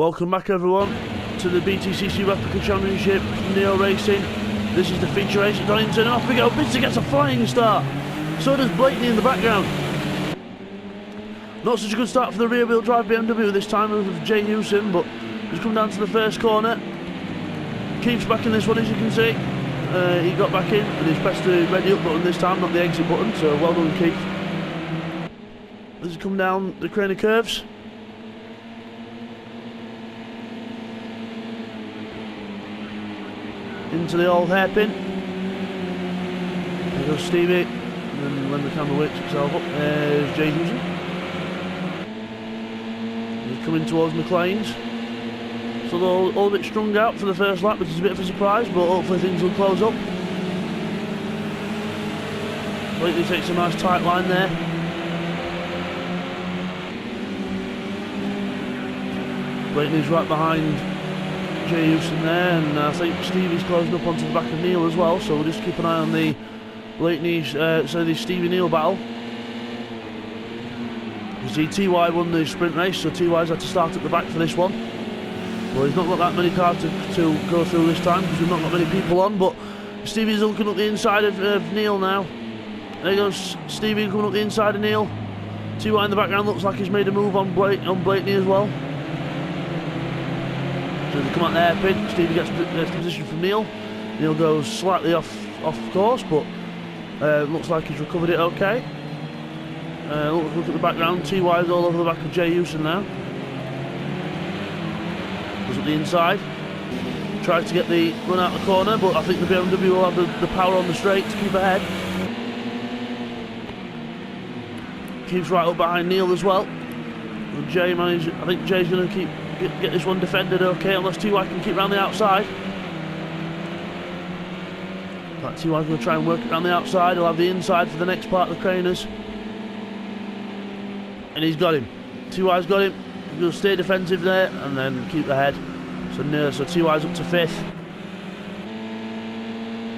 Welcome back everyone to the BTCC Replica Championship Neo Racing. This is the feature race at Donington, and off we go. Bidzster gets a flying start. So does Blakeney in the background. Not such a good start for the rear wheel drive BMW this time with Jay Hewson, but he's come down to the first corner. Keeps back in this one, as you can see. He got back in and he's pressed the ready up button this time, not the exit button, so well done Keith. As he come down the crane of curves. Into the old hairpin. There goes Stevie. And then when the camera wakes itself up, there's Jay Hewson. He's coming towards McLean's. So they're all a bit strung out for the first lap, which is a bit of a surprise, but hopefully things will close up. Blakeney takes a nice tight line there. Blakeney's right behind Jay Hewson there, and I think Stevie's closing up onto the back of Neil as well, so we'll just keep an eye on the Blakeney's, the Stevie Neil battle. You see TY won the sprint race, so TY's had to start at the back for this one. Well, he's not got that many cars to go through this time because we've not got many people on, but Stevie's looking up the inside of Neil now. There goes Stevie coming up the inside of Neil. TY in the background looks like he's made a move on Blakeney as well. So they come out the hairpin, Stevie gets position from Neil. Neil goes slightly off course, but looks like he's recovered it okay. Look at the background, TY's all over the back of Jay Hewson now. Goes up the inside. Tries to get the run out the corner, but I think the BMW will have the power on the straight to keep ahead. Keeps right up behind Neil as well. And Jay manages, I think Jay's going to get this one defended okay, unless TY can keep round the outside. But TY's going to try and work it around the outside. He'll have the inside for the next part of the craners. And he's got him. TY's got him. He'll stay defensive there and then keep the head. So TY's up to 5th.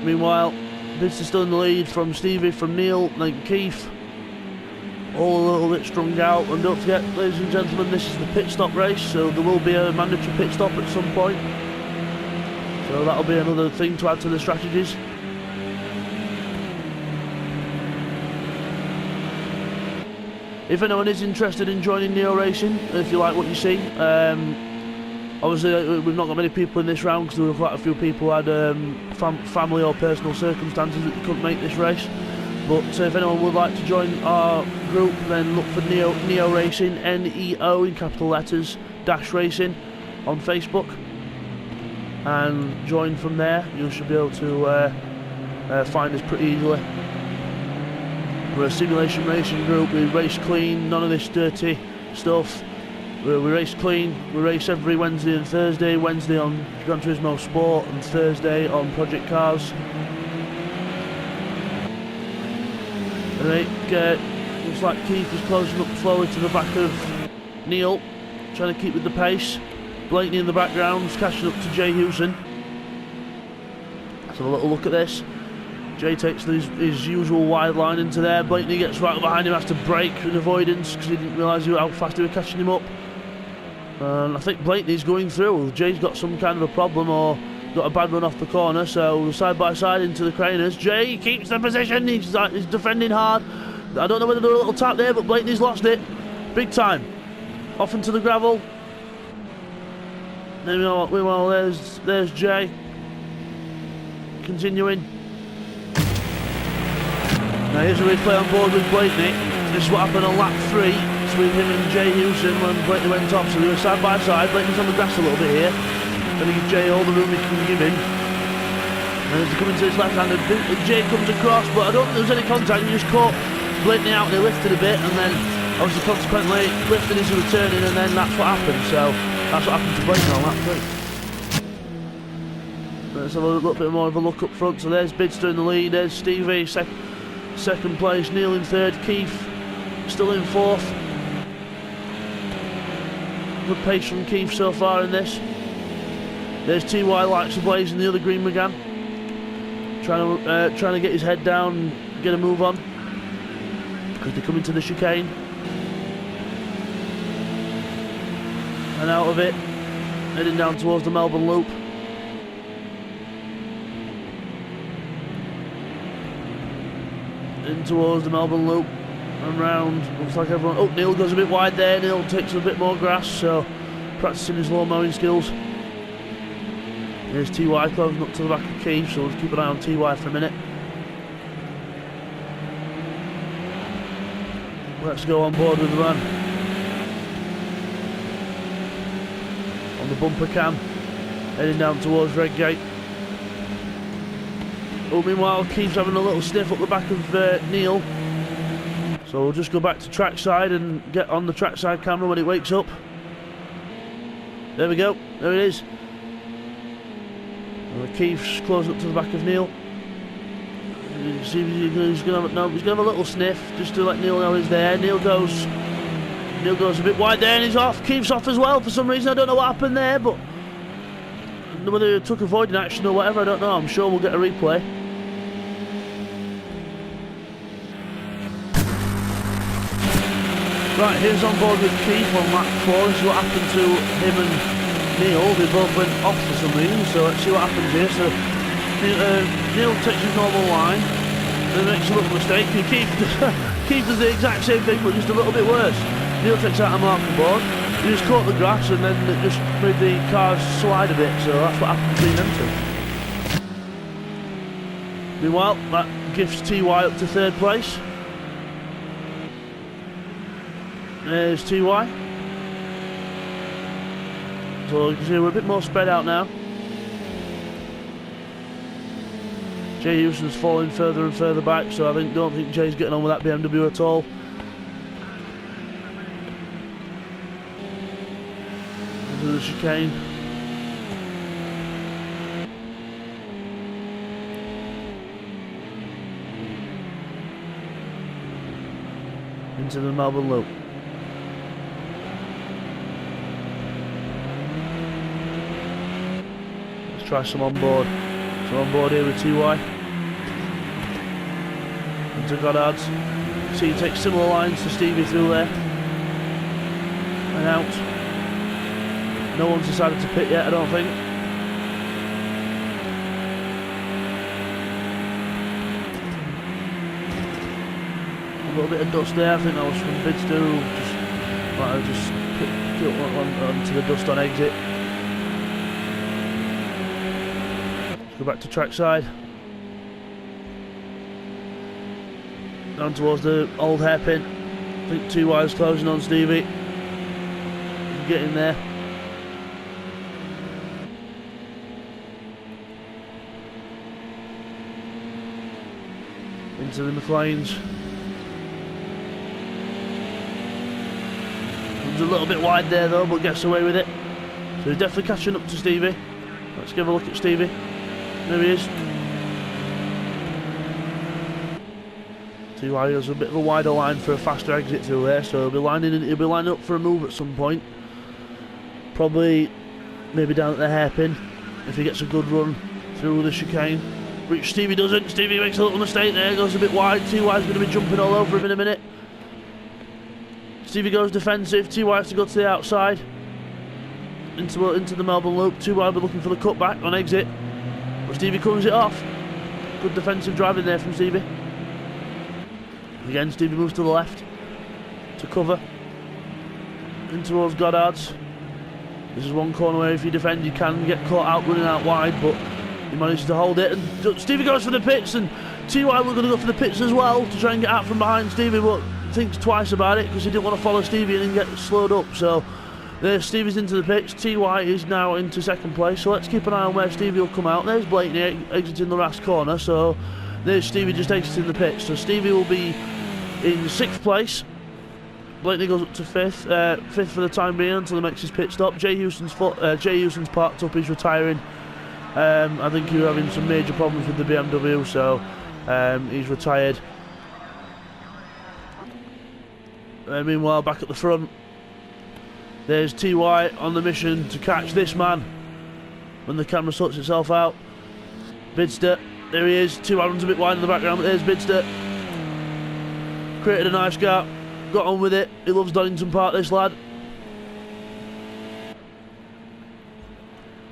Meanwhile, Bidzster still in the lead from Stevie, from Neil, then Keith. All a little bit strung out, and don't forget, ladies and gentlemen, this is the pit stop race, so there will be a mandatory pit stop at some point. So that'll be another thing to add to the strategies. If anyone is interested in joining Neo Racing, if you like what you see, obviously we've not got many people in this round because there were quite a few people who had family or personal circumstances that couldn't make this race. But if anyone would like to join our group, then look for Neo Racing, NEO in capital letters, -racing on Facebook, and join from there. You should be able to find us pretty easily. We're a simulation racing group. We race clean, none of this dirty stuff. We race clean. We race every Wednesday and Thursday. Wednesday on Gran Turismo Sport and Thursday on Project Cars. Right, looks like Keith is closing up slowly to the back of Neil, trying to keep with the pace. Blakeney in the background, catching up to Jay Hewson. Let's have a little look at this. Jay takes his usual wide line into there. Blakeney gets right behind him, has to brake in avoidance because he didn't realise how fast they were catching him up. And I think Blakeney's going through. Jay's got some kind of a problem or got a bad run off the corner, so side by side into the craners. Jay keeps the position, he's defending hard. I don't know whether there's a little tap there, but Blakeney's lost it. Big time. Off into the gravel. Meanwhile, there's Jay. Continuing. Now here's a replay on board with Blakeney. This is what happened on lap 3 between him and Jay Hewson when Blakeney went off, so they were side by side. Blakeney's on the grass a little bit here. Going to give Jay all the room he can give him. And as they come into this left-handed, Jay comes across, but I don't think there was any contact. He just caught Blakeney out and he lifted a bit, and then obviously consequently lifted as he was turning, and then that's what happened. So that's what happened to Blakeney on lap 3. Let's have a little bit more of a look up front. So there's Bidzster in the lead, there's Stevie second place, Neil in 3rd, Keith still in 4th. Good pace from Keith so far in this. There's TY Lights Ablaze in the other green Megane, trying to get his head down and get a move on because they come into the chicane. and out of it. heading down towards the Melbourne Loop. In towards the Melbourne Loop and round. Looks like everyone. Oh, Neil goes a bit wide there. Neil takes a bit more grass, so practicing his lawn mowing skills. There's TY closing up to the back of Keith, so we'll keep an eye on TY for a minute. Let's go on board with the man. On the bumper cam, heading down towards Redgate. Oh, meanwhile, Keith's having a little sniff up the back of Neil. So we'll just go back to trackside and get on the trackside camera when it wakes up. There we go, there it is. Keith's close up to the back of Neil. See if he's going to have a little sniff just to let Neil know he's there. Neil goes a bit wide there and he's off. Keith's off as well for some reason. I don't know what happened there, but whether he took avoiding action or whatever, I don't know. I'm sure we'll get a replay. Right, here's on board with Keith on lap 4. This is what happened to him and Neil. They both went off for some reason, so let's see what happens here. So Neil takes his normal line, then makes a little mistake. Keith does the exact same thing, but just a little bit worse. Neil takes out a marker board, he just caught the grass and then it just made the cars slide a bit, so that's what happened between them two. Meanwhile, that gifts TY up to 3rd place. There's TY. So you can see we're a bit more spread out now. Jay Houston's falling further and further back, so I don't think Jay's getting on with that BMW at all. Into the chicane. Into the Melbourne Loop. Let's try some on board. So on board here with TY. Into Goddard's. See, he takes similar lines to Stevie through there. And out. No one's decided to pit yet, I don't think. A little bit of dust there, I think that was from Bidzster, who might have just put onto the dust on exit. Let's go back to trackside. Down towards the old hairpin. I think 2 wires closing on Stevie. Get in there. Into the McLeans. Comes a little bit wide there though, but gets away with it. So he's definitely catching up to Stevie. Let's give a look at Stevie. There he is. TY has a bit of a wider line for a faster exit through there, so he'll be lining up for a move at some point. Probably maybe down at the hairpin if he gets a good run through the chicane. Which Stevie doesn't. Stevie makes a little mistake there, goes a bit wide. TY's going to be jumping all over him in a minute. Stevie goes defensive. TY has to go to the outside into the Melbourne Loop. TY will be looking for the cutback on exit, but Stevie comes it off. Good defensive driving there from Stevie. Again, Stevie moves to the left to cover in towards Goddard's. This is one corner where if you defend you can get caught out running out wide, but he manages to hold it, and Stevie goes for the pits, and TY were going to go for the pits as well to try and get out from behind Stevie, but thinks twice about it because he didn't want to follow Stevie and then get slowed up. So there's Stevie's into the pits. TY is now into 2nd place, so let's keep an eye on where Stevie will come out. There's Blakeney exiting the last corner, so there's Stevie just exiting the pits. So Stevie will be in 6th place. Blakeney goes up to 5th, 5th for the time being until he makes his pit stop. Jay Houston's parked up, he's retiring. I think he was having some major problems with the BMW, so he's retired. Meanwhile, back at the front, there's TY on the mission to catch this man when the camera sorts itself out. Bidzster, there he is. TY runs a bit wide in the background, but there's Bidzster. Created a nice gap, got on with it. He loves Donington Park, this lad.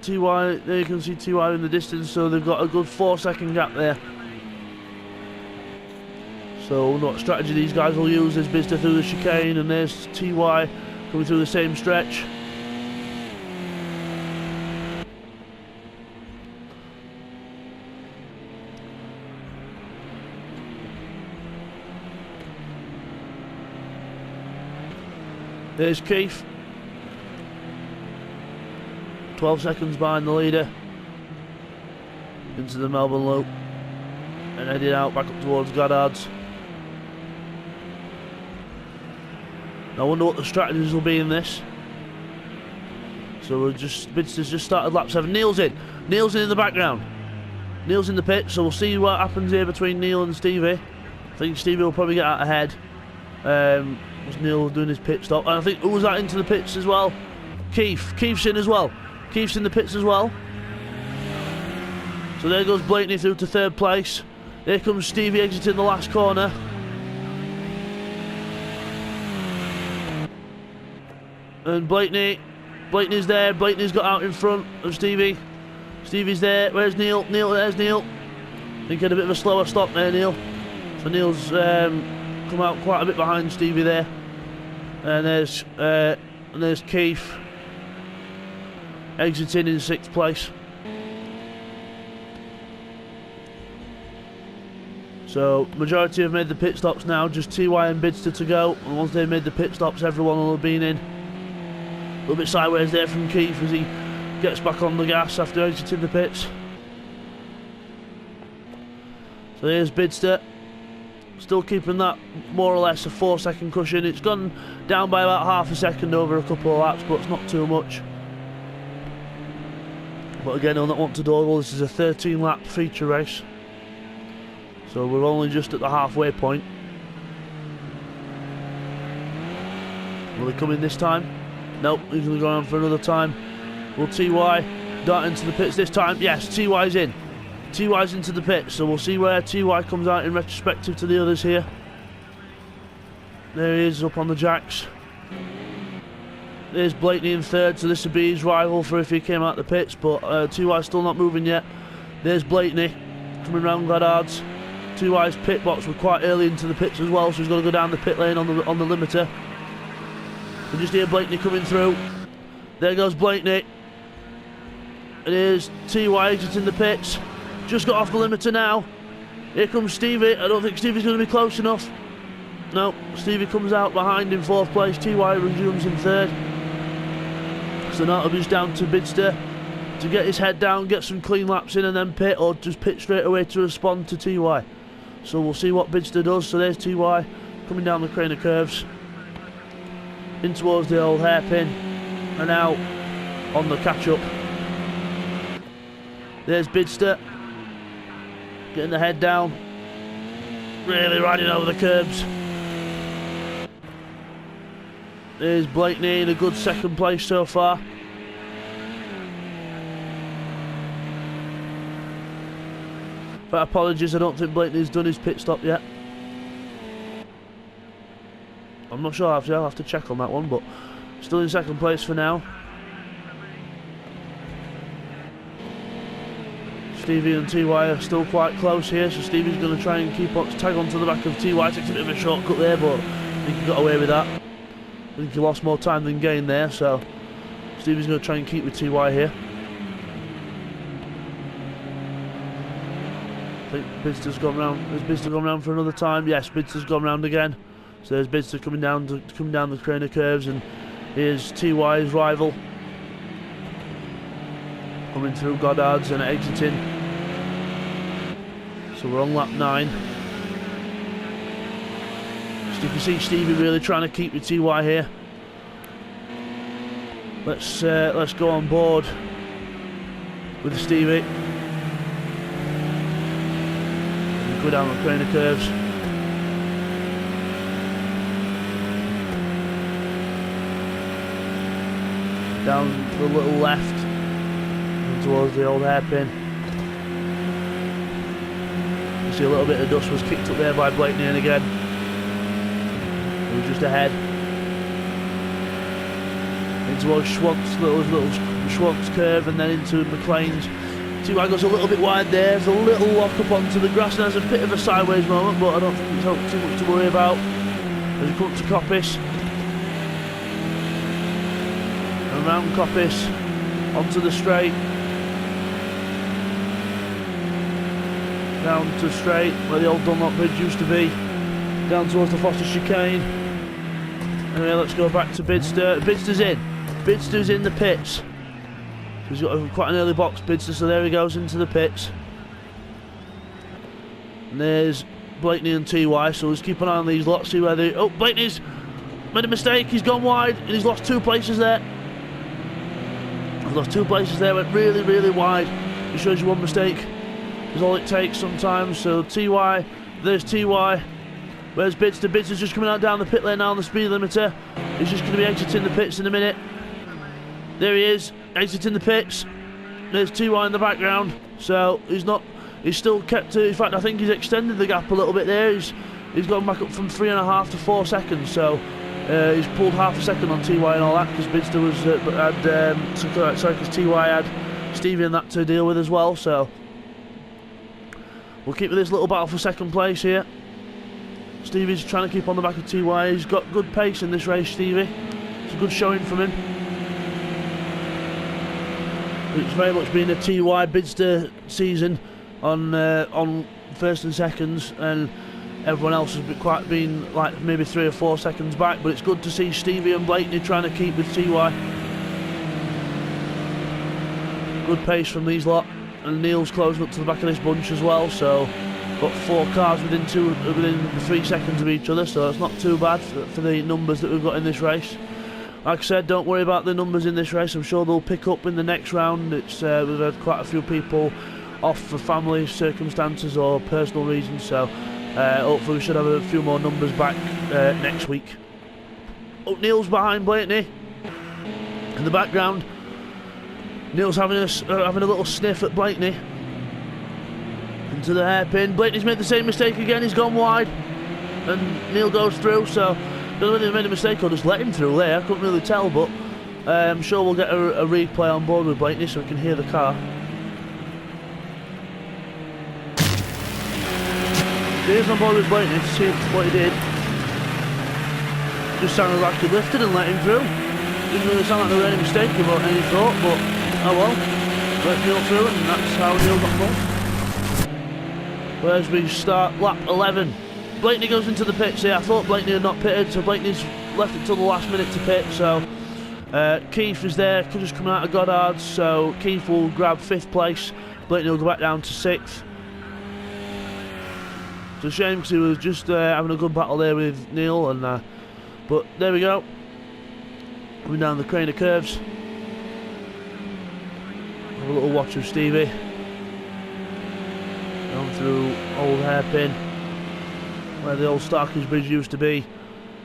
TY, there you can see TY in the distance, so they've got a good 4-second gap there. So what strategy these guys will use is Bidzster through the chicane, and there's TY coming through the same stretch. There's Keith, 12 seconds behind the leader, into the Melbourne loop, and heading out back up towards Goddard's. I wonder what the strategies will be in this. So Bidzster's just started lap 7. Neil's in in the background. Neil's in the pit, so we'll see what happens here between Neil and Stevie. I think Stevie will probably get out ahead. Was Neil doing his pit stop? And I think, who was that into the pits as well? Keith's in as well. Keith's in the pits as well. So there goes Blakeney through to 3rd place. Here comes Stevie exiting the last corner. And Blakeney's there. Blakeney's got out in front of Stevie. Stevie's there. Where's Neil? There's Neil. I think he had a bit of a slower stop there, Neil. So Neil's come out quite a bit behind Stevie there. And there's Keith exiting in 6th place. So majority have made the pit stops now, just TY and Bidzster to go, and once they've made the pit stops everyone will have been in. A little bit sideways there from Keith as he gets back on the gas after exiting the pits. So here's Bidzster, still keeping that more or less a 4-second cushion. It's gone down by about half a second over a couple of laps, but it's not too much. But again, he'll not want to dawdle. This is a 13-lap feature race, so we're only just at the halfway point. Will he come in this time? Nope, he's going to go on for another time. Will TY dart into the pits this time? Yes, TY's in. TY's into the pits, so we'll see where TY comes out in retrospective to the others here. There he is up on the jacks. There's Blakeney in 3rd, so this would be his rival for if he came out the pits, but TY's still not moving yet. There's Blakeney coming round Goddard's. TY's pit box were quite early into the pits as well, so he's going to go down the pit lane on the limiter. We just hear Blakeney coming through. There goes Blakeney. It is TY exiting the pits. Just got off the limiter now. Here comes Stevie. I don't think Stevie's going to be close enough. No, Stevie comes out behind in 4th place. TY resumes in 3rd. So now it'll be just down to Bidzster to get his head down, get some clean laps in and then pit, or just pit straight away to respond to TY. So we'll see what Bidzster does. So there's TY coming down the crane of curves in towards the old hairpin and out on the catch-up. There's Bidzster getting the head down, really riding over the curbs. There's Blakeney in a good 2nd place so far. But apologies, I don't think Blakeney's done his pit stop yet. I'm not sure, I'll have to check on that one, but still in 2nd place for now. Stevie and TY are still quite close here, so Stevie's going to try and tag on to the back of TY. Takes a bit of a shortcut there, but I think he got away with that. I think he lost more time than gained there, so Stevie's going to try and keep with TY here. I think Bidzster's gone round. Has Bidzster gone round for another time? Yes, Bidzster's gone round again. So there's Bidzster coming down the crane of curves, and here's TY's rival coming through Goddard's and exiting. So we're on lap 9. So you can see Stevie really trying to keep with TY here. Let's go on board with Stevie. Go down the crane of curves. Down the little left and towards the old hairpin. You see a little bit of dust was kicked up there by Blakeney, and again he was just ahead. into little Schwantz curve, and then into McLean's. TY goes a little bit wide there. There's a little lock up onto the grass, and there's a bit of a sideways moment, but I don't think it's too much to worry about. As he comes to Coppice, and round Coppice onto the straight, down to straight where the old Dunlop Bridge used to be, down towards the Foster chicane. Anyway, let's go back to Bidzster. Bidster's in the pits. So he's got quite an early box, Bidzster, so there he goes into the pits. And there's Blakeney and TY, so let's keep an eye on these lots, see where they... Oh, Blakeney's made a mistake, he's gone wide, and he's lost 2 places there. He's lost 2 places there, went really, really wide. It shows you one mistake is all it takes sometimes. So TY, there's TY. Where's Bidzster? Bidzster's just coming out down the pit lane now on the speed limiter. He's just going to be exiting the pits in a minute. There he is, exiting the pits. There's TY in the background. So he's still kept to, in fact I think he's extended the gap a little bit there. He's gone back up from 3.5 to 4 seconds. So he's pulled half a second on TY and all that, because Bidzster was because TY had Stevie and that to deal with as well. So we'll keep with this little battle for second place here. Stevie's trying to keep on the back of TY. He's got good pace in this race, Stevie. It's a good showing from him. It's very much been a TY Bidzster season on first and seconds, and everyone else has been like maybe 3 or 4 seconds back. But it's good to see Stevie and Blakeney trying to keep with TY. Good pace from these lot, and Neil's closing up to the back of this bunch as well. So got 4 cars within 3 seconds of each other, so it's not too bad for the numbers that we've got in this race. Like I said, don't worry about the numbers in this race. I'm sure they'll pick up in the next round. We've had quite a few people off for family circumstances or personal reasons, so hopefully we should have a few more numbers back next week. Oh, Neil's behind Blakeney in the background. Neil's having a little sniff at Blakeney. Into the hairpin. Blakeney's made the same mistake again. He's gone wide, and Neil goes through. So don't know whether he's made a mistake or just let him through there. I couldn't really tell, but I'm sure we'll get a replay on board with Blakeney so we can hear the car. Here's on board with Blakeney to see what he did. Just sounded like he lifted and let him through. Didn't really sound like there was any mistake about any thought, but oh well. Let Neil through, and that's how Neil got bored. Whereas we start lap 11. Blakeney goes into the pits here. I thought Blakeney had not pitted, so Blakeney's left it till the last minute to pit. So Keith is there, just coming out of Goddard's, so Keith will grab 5th place. Blakeney will go back down to 6th. It's a shame because he was just having a good battle there with Neil, and but there we go. Coming down the crane of curves. Have a little watch of Stevie. Down through Old Hairpin, where the old Starkers Bridge used to be.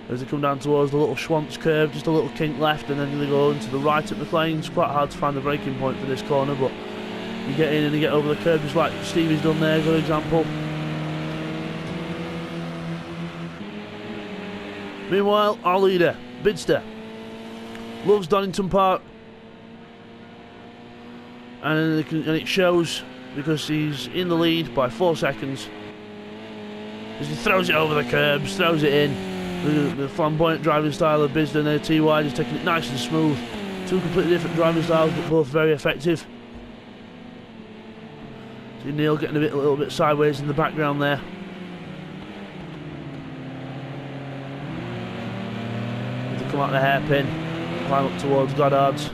As they come down towards the little Schwantz curve, just a little kink left, and then they go into the right at McLean's. Quite hard to find the braking point for this corner, but you get in and you get over the curve, just like Stevie's done there. Good example. Meanwhile, our leader, Bidzster, loves Donington Park, and it shows, because he's in the lead by 4 seconds. As he throws it over the curbs, throws it in. The flamboyant driving style of Bidzster and their TY, just taking it nice and smooth. 2 completely different driving styles, but both very effective. See Neil getting a little bit sideways in the background there. As they come out the hairpin, climb up towards Goddard's.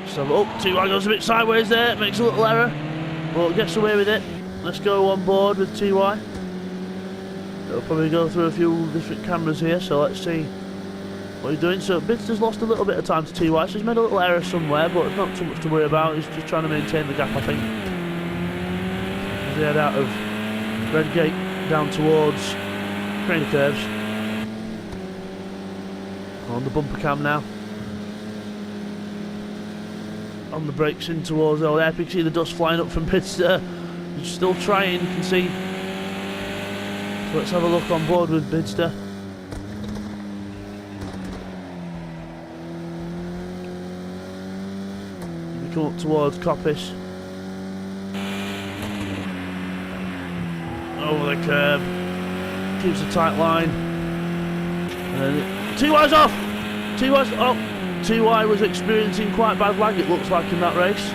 So, TY goes a bit sideways there, makes a little error, but gets away with it. Let's go on board with TY. It'll probably go through a few different cameras here, so let's see what he's doing. So Bidzster's lost a little bit of time to TY, so he's made a little error somewhere, but it's not too much to worry about. He's just trying to maintain the gap, I think. As they head out of Redgate down towards Crane Curves. On the bumper cam now. On the brakes in towards Old Epic. You can see the dust flying up from Bidzster. He's still trying, you can see. So let's have a look on board with Bidzster. We come up towards Coppice. Over the curb. Keeps a tight line. And TY's off! TY's... Oh! TY was experiencing quite bad lag, it looks like, in that race.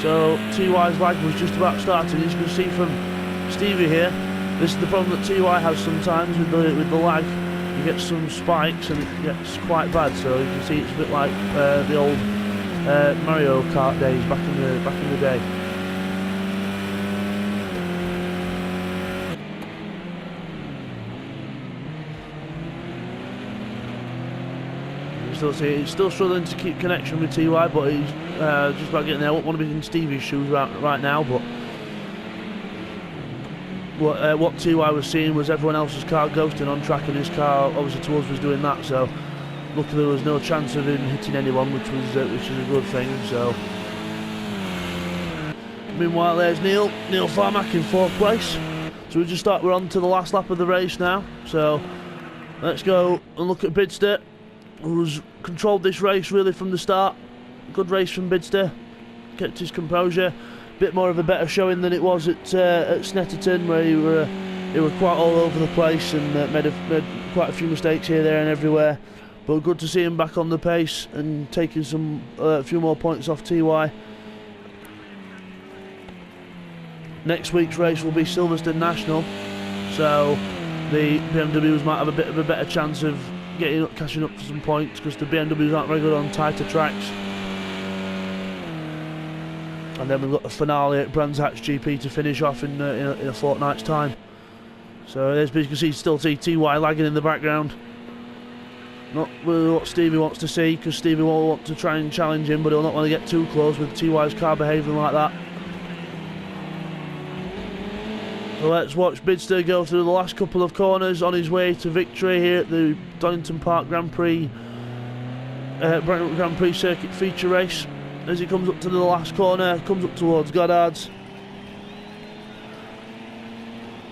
So TY's lag was just about starting. As you can see from Stevie here, this is the problem that TY has sometimes with the lag. You get some spikes and it gets quite bad. So you can see it's a bit like the old Mario Kart days back in the day. He's still struggling to keep connection with TY, but he's just about getting there. I won't want to be in Stevie's shoes right now, but what TY was seeing was everyone else's car ghosting on track, and his car, obviously to us, was doing that. So luckily there was no chance of him hitting anyone, which is a good thing. So meanwhile, there's Neil Farmack in 4th place. So we're on to the last lap of the race now. So let's go and look at Bidzster, who's controlled this race really from the start. Good race from Bidzster, kept his composure. Bit more of a better showing than it was at Snetterton, where he were quite all over the place and made quite a few mistakes here, there and everywhere. But good to see him back on the pace and taking a few more points off TY. Next week's race will be Silverstone National, so the BMWs might have a bit of a better chance of catching up for some points, because the BMWs aren't very good on tighter tracks. And then we've got the finale at Brands Hatch GP to finish off in a fortnight's time. So as you can see, still see TY lagging in the background. Not really what Stevie wants to see, because Stevie will want to try and challenge him, but he'll not want to get too close with TY's car behaving like that. So let's watch Bidzster go through the last couple of corners on his way to victory here at the Donington Park Grand Prix Circuit feature race. As he comes up to the last corner, comes up towards Goddard's.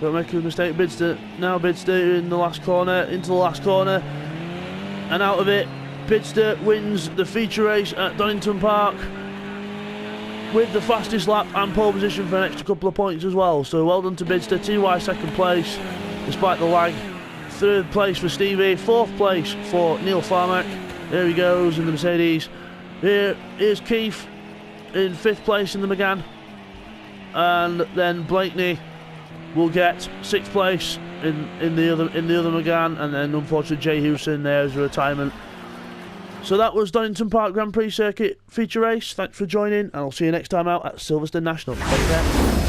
Don't make a mistake, Bidzster. Now Bidzster in the last corner, into the last corner, and out of it. Bidzster wins the feature race at Donington Park with the fastest lap and pole position for an extra couple of points as well. So well done to Bidzster. TY 2nd place despite the lag. 3rd place for Stevie. 4th place for Neil Farmack. There he goes in the Mercedes. Here's Keith in 5th place in the Megane, and then Blakeney will get 6th place in the other Megane, and then unfortunately Jay Hewson there as a retirement. So that was Donington Park Grand Prix Circuit feature race. Thanks for joining, and I'll see you next time out at Silverstone National. Take care.